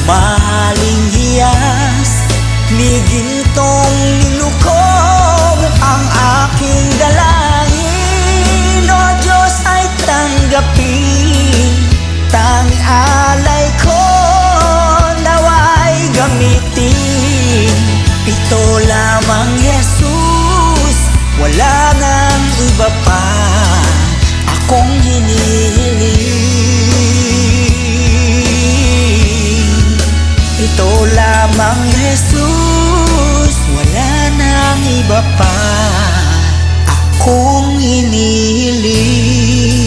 maling hiyas ni gintong nilukob ang aking dalangin. O Diyos ay tanggapin, tanging alay ko naway gamitin. Ito lamang Jesus, wala nang iba pa akong hinihiling. Ito lamang Jesus, wala nang iba pa akong hinihiling.